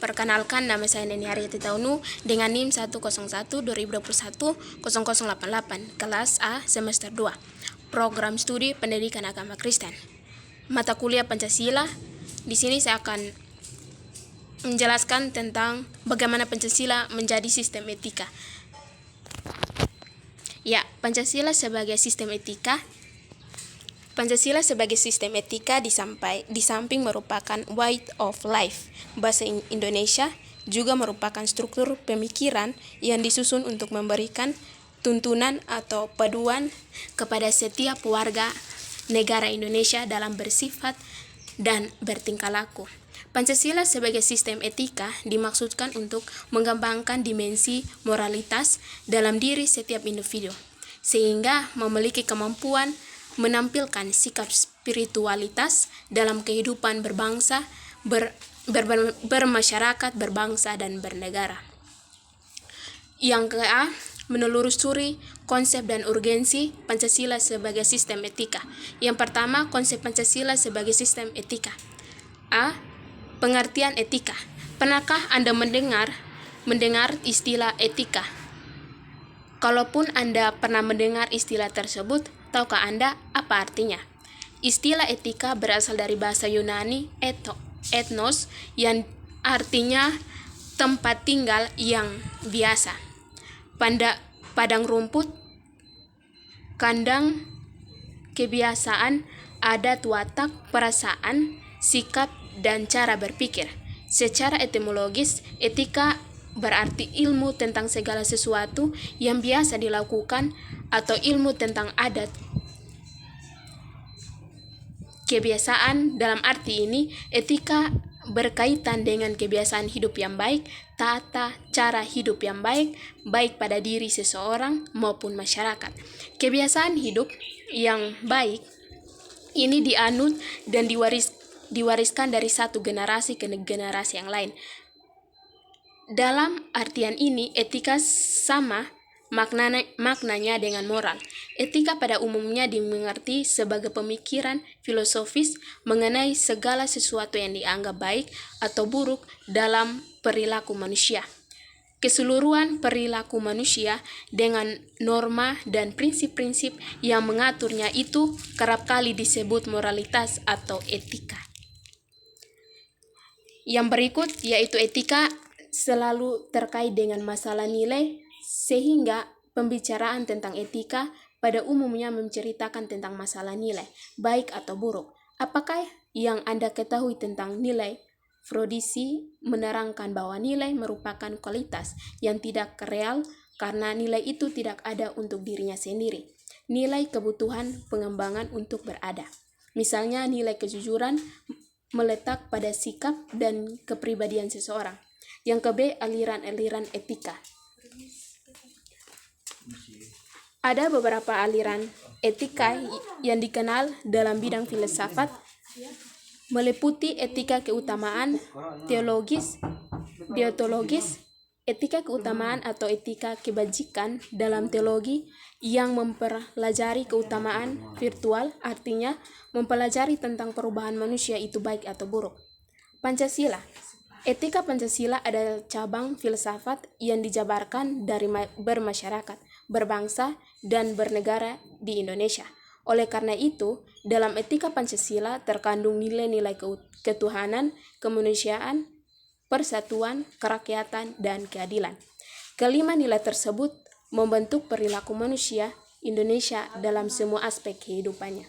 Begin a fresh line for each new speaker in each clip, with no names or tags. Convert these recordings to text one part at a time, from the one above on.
Perkenalkan, nama saya Neni Haryati Taunu dengan NIM 101-2021-0088, kelas A semester 2, program studi pendidikan agama Kristen. Mata kuliah Pancasila. Di sini saya akan menjelaskan tentang bagaimana Pancasila menjadi sistem etika. Ya, Pancasila sebagai sistem etika di samping merupakan way of life, bahasa Indonesia, juga merupakan struktur pemikiran yang disusun untuk memberikan tuntunan atau panduan kepada setiap warga negara Indonesia dalam bersifat dan bertingkah laku. Pancasila sebagai sistem etika dimaksudkan untuk mengembangkan dimensi moralitas dalam diri setiap individu, sehingga memiliki kemampuan menampilkan sikap spiritualitas dalam kehidupan berbangsa, bermasyarakat, berbangsa, dan bernegara. Yang ke-A, menelusuri konsep dan urgensi Pancasila sebagai sistem etika. Yang pertama, konsep Pancasila sebagai sistem etika. A. Pengertian etika. Pernahkah Anda mendengar istilah etika? Kalaupun Anda pernah mendengar istilah tersebut, tahukah Anda apa artinya? Istilah etika berasal dari bahasa Yunani ethnos yang artinya tempat tinggal yang biasa. Padang rumput, kandang, kebiasaan, adat, watak, perasaan, sikap, dan cara berpikir. Secara etimologis, etika berarti ilmu tentang segala sesuatu yang biasa dilakukan atau ilmu tentang adat. Kebiasaan dalam arti ini, etika berkaitan dengan kebiasaan hidup yang baik, tata cara hidup yang baik, baik pada diri seseorang maupun masyarakat. Kebiasaan hidup yang baik ini dianut dan diwariskan dari satu generasi ke generasi yang lain. Dalam artian ini, etika sama maknanya dengan moral. Etika pada umumnya dimengerti sebagai pemikiran filosofis mengenai segala sesuatu yang dianggap baik atau buruk dalam perilaku manusia. Keseluruhan perilaku manusia dengan norma dan prinsip-prinsip yang mengaturnya itu kerap kali disebut moralitas atau etika. Yang berikut yaitu etika selalu terkait dengan masalah nilai, sehingga pembicaraan tentang etika pada umumnya menceritakan tentang masalah nilai, baik atau buruk. Apakah yang Anda ketahui tentang nilai? Freudisi menerangkan bahwa nilai merupakan kualitas yang tidak real karena nilai itu tidak ada untuk dirinya sendiri. Nilai kebutuhan pengembangan untuk berada. Misalnya nilai kejujuran meletak pada sikap dan kepribadian seseorang. Yang ke-B, aliran-aliran etika. Ada beberapa aliran etika yang dikenal dalam bidang filsafat, meliputi etika keutamaan, teologis, deontologis, etika keutamaan atau etika kebajikan dalam teologi yang mempelajari keutamaan virtual, artinya mempelajari tentang perubahan manusia itu baik atau buruk. Pancasila. Etika Pancasila adalah cabang filsafat yang dijabarkan dari bermasyarakat, berbangsa, dan bernegara di Indonesia. Oleh karena itu, dalam etika Pancasila terkandung nilai-nilai ketuhanan, kemanusiaan, persatuan, kerakyatan, dan keadilan. Kelima nilai tersebut membentuk perilaku manusia Indonesia dalam semua aspek kehidupannya.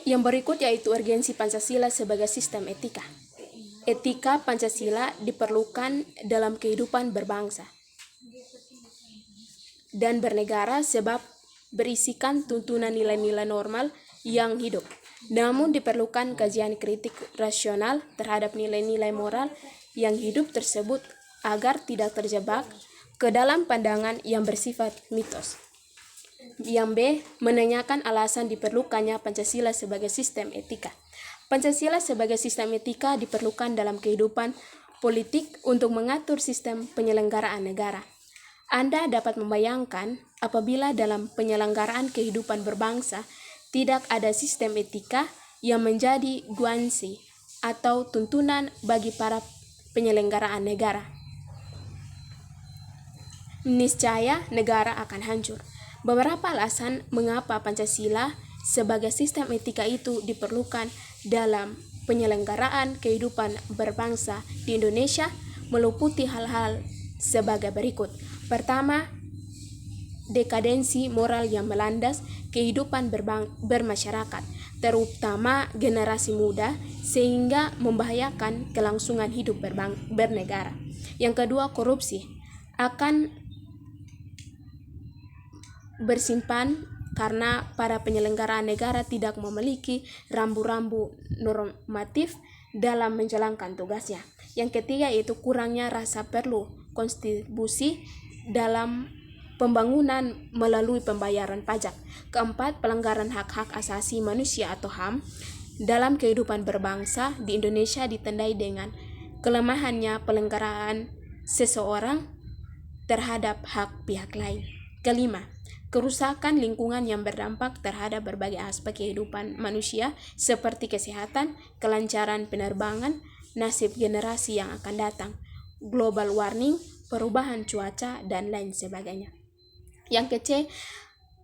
Yang berikut yaitu urgensi Pancasila sebagai sistem etika. Etika Pancasila diperlukan dalam kehidupan berbangsa dan bernegara sebab berisikan tuntunan nilai-nilai normal yang hidup. Namun diperlukan kajian kritik rasional terhadap nilai-nilai moral yang hidup tersebut agar tidak terjebak ke dalam pandangan yang bersifat mitos. Yang B, menanyakan alasan diperlukannya Pancasila sebagai sistem etika. Pancasila sebagai sistem etika diperlukan dalam kehidupan politik untuk mengatur sistem penyelenggaraan negara. Anda dapat membayangkan apabila dalam penyelenggaraan kehidupan berbangsa tidak ada sistem etika yang menjadi guansi atau tuntunan bagi para penyelenggaraan negara. Niscaya negara akan hancur. Beberapa alasan mengapa Pancasila sebagai sistem etika itu diperlukan dalam penyelenggaraan kehidupan berbangsa di Indonesia meliputi hal-hal sebagai berikut. Pertama, dekadensi moral yang melandas kehidupan bermasyarakat, terutama generasi muda, sehingga membahayakan kelangsungan hidup bernegara. Yang kedua, korupsi akan bersimpan karena para penyelenggara negara tidak memiliki rambu-rambu normatif dalam menjalankan tugasnya. Yang ketiga yaitu kurangnya rasa perlu kontribusi dalam pembangunan melalui pembayaran pajak. Keempat, pelanggaran hak-hak asasi manusia atau HAM dalam kehidupan berbangsa di Indonesia ditandai dengan kelemahannya pelanggaran seseorang terhadap hak pihak lain. Kelima, kerusakan lingkungan yang berdampak terhadap berbagai aspek kehidupan manusia seperti kesehatan, kelancaran penerbangan, nasib generasi yang akan datang, global warming, perubahan cuaca, dan lain sebagainya. Yang ke-C,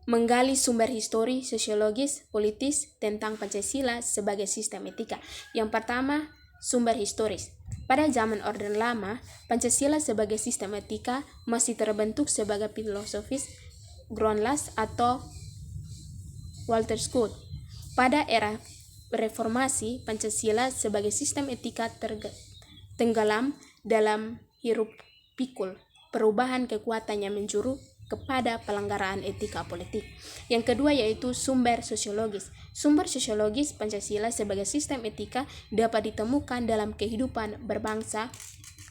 menggali sumber histori, sosiologis, politis tentang Pancasila sebagai sistem etika. Yang pertama, sumber historis. Pada zaman Orde Lama, Pancasila sebagai sistem etika masih terbentuk sebagai filosofis Grundlass atau Walter Scott. Pada era reformasi, Pancasila sebagai sistem etika tenggelam dalam hiruk pikul perubahan kekuatan yang menjuru kepada pelanggaran etika politik. Yang kedua yaitu sumber sosiologis. Sumber sosiologis Pancasila sebagai sistem etika dapat ditemukan dalam kehidupan berbangsa,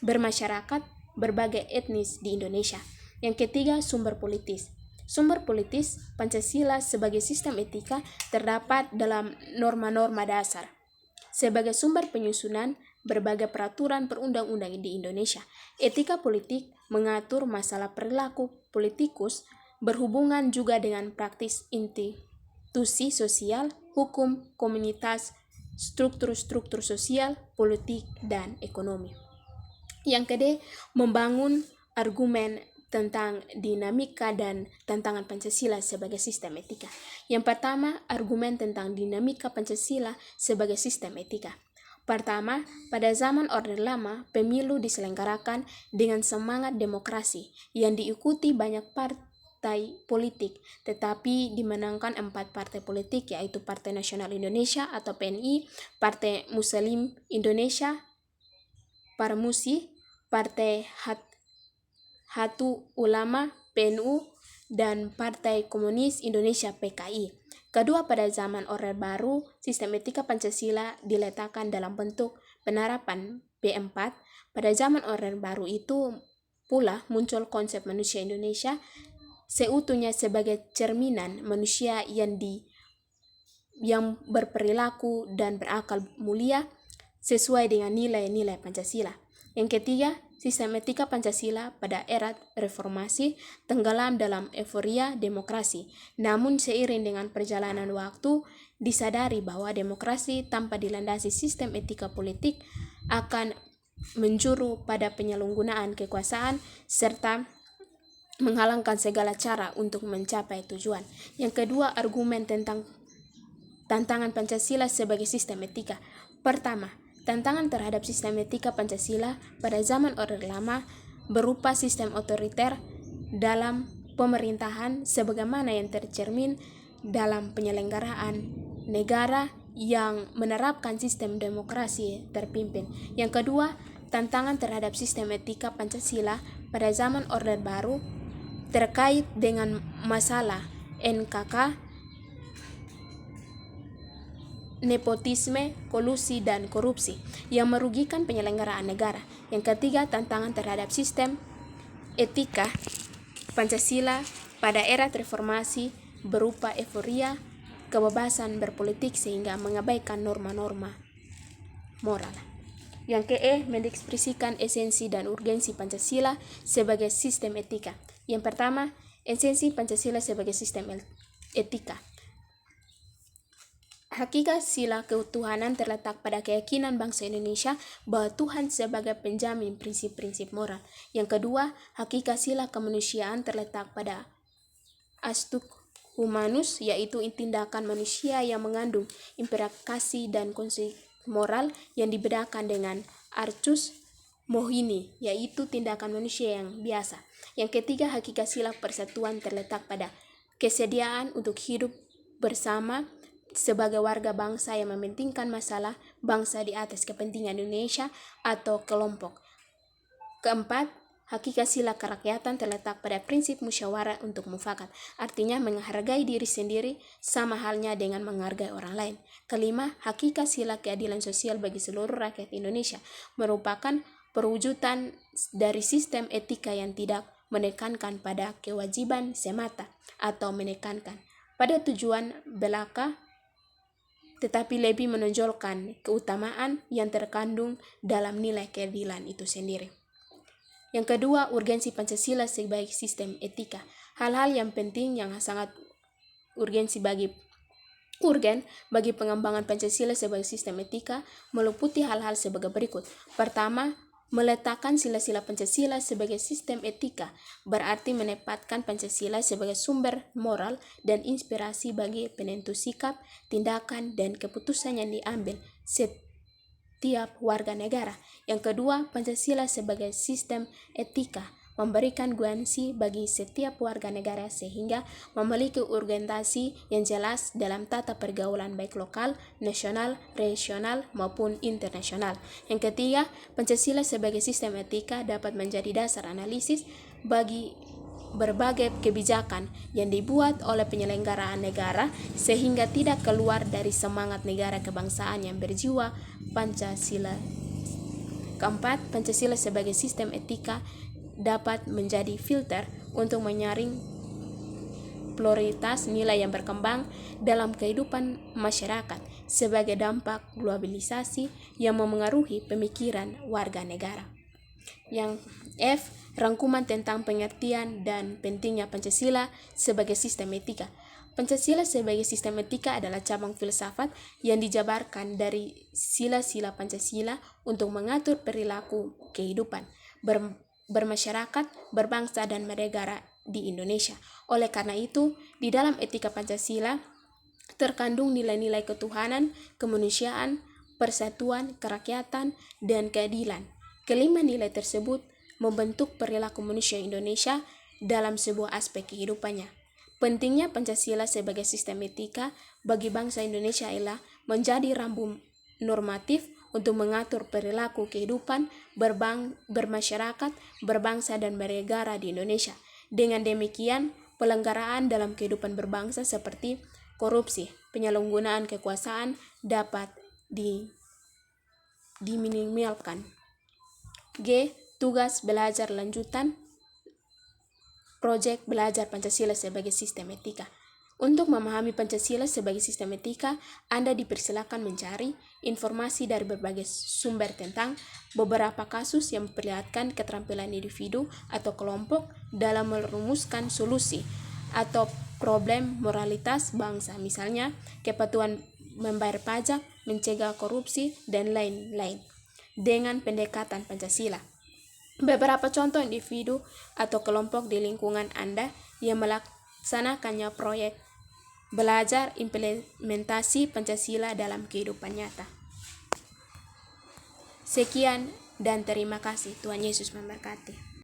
bermasyarakat, berbagai etnis di Indonesia. Yang ketiga, sumber politis. Sumber politis Pancasila sebagai sistem etika terdapat dalam norma-norma dasar sebagai sumber penyusunan berbagai peraturan perundang-undangan di Indonesia. Etika politik mengatur masalah perilaku politikus berhubungan juga dengan praktis institusi sosial, hukum, komunitas, struktur-struktur sosial, politik, dan ekonomi. Yang kedua, membangun argumen tentang dinamika dan tantangan Pancasila sebagai sistem etika. Yang pertama, argumen tentang dinamika Pancasila sebagai sistem etika. Pertama, pada zaman Orde Lama, pemilu diselenggarakan dengan semangat demokrasi yang diikuti banyak partai politik, tetapi dimenangkan 4 partai politik yaitu Partai Nasional Indonesia atau PNI, Partai Muslim Indonesia, Parmusi, Partai Hatu Ulama PNU, dan Partai Komunis Indonesia PKI. Kedua, pada zaman Orde Baru, sistem etika Pancasila diletakkan dalam bentuk penerapan P4. Pada zaman Orde Baru itu pula muncul konsep manusia Indonesia seutuhnya sebagai cerminan manusia yang berperilaku dan berakal mulia sesuai dengan nilai-nilai Pancasila. Yang ketiga, sistem etika Pancasila pada era reformasi tenggelam dalam euforia demokrasi. Namun seiring dengan perjalanan waktu, disadari bahwa demokrasi tanpa dilandasi sistem etika politik akan menjuru pada penyalahgunaan kekuasaan serta menghalangkan segala cara untuk mencapai tujuan. Yang kedua, argumen tentang tantangan Pancasila sebagai sistem etika. Pertama, tantangan terhadap sistem etika Pancasila pada zaman Orde Lama berupa sistem otoriter dalam pemerintahan sebagaimana yang tercermin dalam penyelenggaraan negara yang menerapkan sistem demokrasi terpimpin. Yang kedua, tantangan terhadap sistem etika Pancasila pada zaman Orde Baru terkait dengan masalah NKK, nepotisme, kolusi, dan korupsi yang merugikan penyelenggaraan negara. Yang ketiga, tantangan terhadap sistem etika Pancasila pada era reformasi berupa euforia, kebebasan berpolitik sehingga mengabaikan norma-norma moral. Yang ke-E, mendekspresikan esensi dan urgensi Pancasila sebagai sistem etika. Yang pertama, esensi Pancasila sebagai sistem etika Hakikat sila keutuhanan terletak pada keyakinan bangsa Indonesia bahwa Tuhan sebagai penjamin prinsip-prinsip moral. Yang kedua, hakikat sila kemanusiaan terletak pada astuk humanus, yaitu tindakan manusia yang mengandung implikasi dan konsep moral yang dibedakan dengan arcus mohini, yaitu tindakan manusia yang biasa. Yang ketiga, hakikat sila persatuan terletak pada kesediaan untuk hidup bersama sebagai warga bangsa yang mementingkan masalah bangsa di atas kepentingan Indonesia atau kelompok. Keempat, hakikat sila kerakyatan terletak pada prinsip musyawarah untuk mufakat, artinya menghargai diri sendiri sama halnya dengan menghargai orang lain. Kelima, hakikat sila keadilan sosial bagi seluruh rakyat Indonesia merupakan perwujudan dari sistem etika yang tidak menekankan pada kewajiban semata atau menekankan pada tujuan belaka, tetapi lebih menonjolkan keutamaan yang terkandung dalam nilai keadilan itu sendiri. Yang kedua, urgensi Pancasila sebagai sistem etika. Hal-hal yang penting yang sangat urgen bagi pengembangan Pancasila sebagai sistem etika meliputi hal-hal sebagai berikut. Pertama, meletakkan sila-sila Pancasila sebagai sistem etika berarti menempatkan Pancasila sebagai sumber moral dan inspirasi bagi penentu sikap, tindakan, dan keputusan yang diambil setiap warga negara. Yang kedua, Pancasila sebagai sistem etika memberikan guaransi bagi setiap warga negara sehingga memiliki orientasi yang jelas dalam tata pergaulan baik lokal, nasional, regional, maupun internasional. Yang ketiga, Pancasila sebagai sistem etika dapat menjadi dasar analisis bagi berbagai kebijakan yang dibuat oleh penyelenggaraan negara sehingga tidak keluar dari semangat negara kebangsaan yang berjiwa Pancasila. Keempat, Pancasila sebagai sistem etika dapat menjadi filter untuk menyaring pluralitas nilai yang berkembang dalam kehidupan masyarakat sebagai dampak globalisasi yang memengaruhi pemikiran warga negara. Yang F, rangkuman tentang pengertian dan pentingnya Pancasila sebagai sistem etika. Pancasila sebagai sistem etika adalah cabang filsafat yang dijabarkan dari sila-sila Pancasila untuk mengatur perilaku kehidupan bermasyarakat, berbangsa, dan bernegara di Indonesia. Oleh karena itu, di dalam etika Pancasila terkandung nilai-nilai ketuhanan, kemanusiaan, persatuan, kerakyatan, dan keadilan. Kelima nilai tersebut membentuk perilaku manusia Indonesia dalam sebuah aspek kehidupannya. Pentingnya Pancasila sebagai sistem etika bagi bangsa Indonesia ialah menjadi rambu normatif untuk mengatur perilaku kehidupan bermasyarakat, berbangsa, dan bernegara di Indonesia. Dengan demikian, pelanggaran dalam kehidupan berbangsa seperti korupsi, penyalahgunaan kekuasaan dapat diminimalkan. G. Tugas belajar lanjutan proyek belajar Pancasila sebagai sistem etika. Untuk memahami Pancasila sebagai sistem etika, Anda dipersilakan mencari informasi dari berbagai sumber tentang beberapa kasus yang memperlihatkan keterampilan individu atau kelompok dalam merumuskan solusi atau problem moralitas bangsa, misalnya kepatuhan membayar pajak, mencegah korupsi, dan lain-lain, dengan pendekatan Pancasila. Beberapa contoh individu atau kelompok di lingkungan Anda yang melaksanakannya proyek belajar implementasi Pancasila dalam kehidupan nyata. Sekian dan terima kasih. Tuhan Yesus memberkati.